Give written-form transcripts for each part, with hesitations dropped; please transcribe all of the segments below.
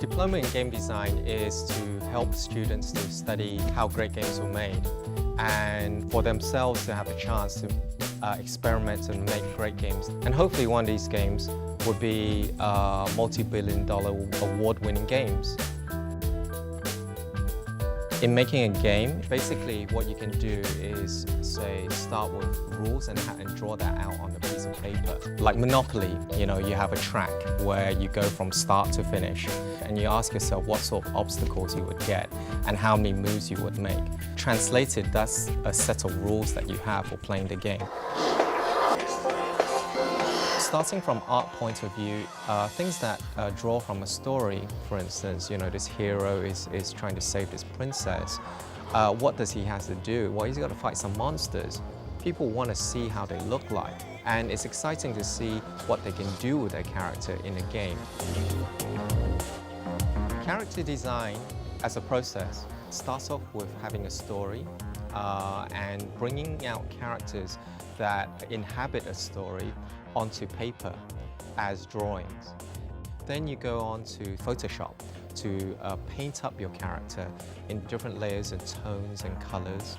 Diploma in Game Design is to help students to study how great games were made and for themselves to have a chance to experiment and make great games. And hopefully one of these games would be multi-billion-dollar award-winning games. In making a game, basically what you can do is, say, start with rules and draw that out on a piece of paper. Like Monopoly, you have a track where you go from start to finish, and you ask yourself what sort of obstacles you would get and how many moves you would make. Translated, that's a set of rules that you have for playing the game. Starting from art point of view, things that draw from a story, for instance, this hero is trying to save this princess. What does he have to do? Well, he's got to fight some monsters. People want to see how they look like, and it's exciting to see what they can do with their character in a game. Character design, as a process, starts off with having a story and bringing out characters that inhabit a story onto paper as drawings. Then you go on to Photoshop to paint up your character in different layers and tones and colors.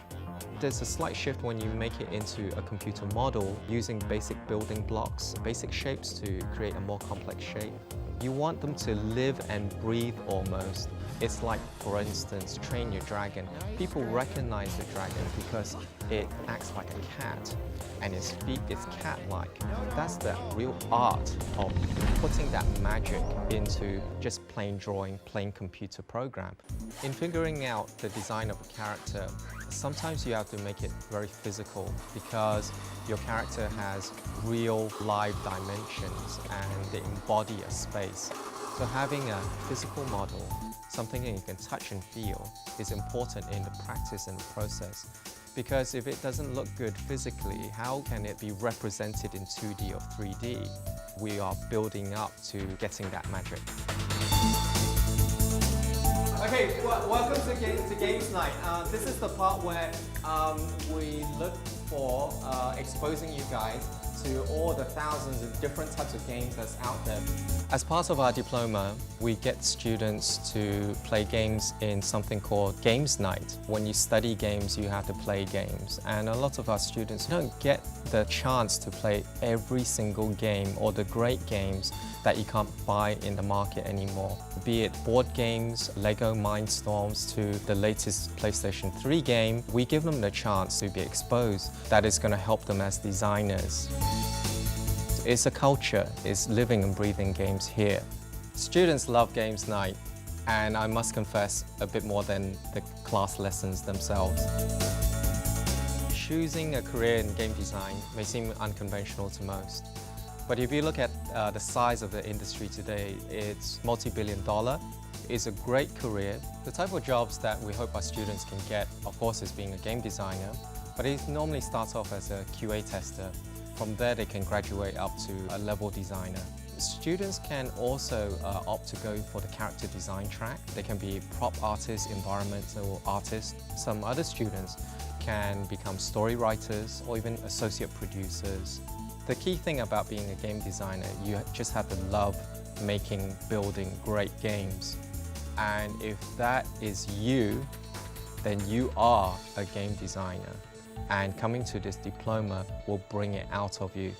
There's a slight shift when you make it into a computer model using basic building blocks, basic shapes to create a more complex shape. You want them to live and breathe almost. It's like, for instance, Train Your Dragon. People recognize the dragon because it acts like a cat and its feet is cat-like. That's the real art of putting that magic into just plain drawing, plain computer program. In figuring out the design of a character, sometimes you have to make it very physical because your character has real live dimensions and they embody a space. So having a physical model, something that you can touch and feel, is important in the practice and the process. Because if it doesn't look good physically, how can it be represented in 2D or 3D? We are building up to getting that magic. Okay, welcome to Games Night. This is the part where we look for exposing you guys to all the thousands of different types of games that's out there. As part of our diploma, we get students to play games in something called Games Night. When you study games, you have to play games. And a lot of our students don't get the chance to play every single game or the great games that you can't buy in the market anymore. Be it board games, Lego Mindstorms, to the latest PlayStation 3 game, we give them the chance to be exposed. That is going to help them as designers. It's a culture, it's living and breathing games here. Students love Games Night, and I must confess, a bit more than the class lessons themselves. Choosing a career in game design may seem unconventional to most. But if you look at the size of the industry today, it's multi-billion-dollar. It's a great career. The type of jobs that we hope our students can get, of course, is being a game designer, but it normally starts off as a QA tester. From there, they can graduate up to a level designer. Students can also opt to go for the character design track. They can be prop artists, environmental artists. Some other students can become story writers or even associate producers. The key thing about being a game designer, you just have to love making, building great games. And if that is you, then you are a game designer. And coming to this diploma will bring it out of you.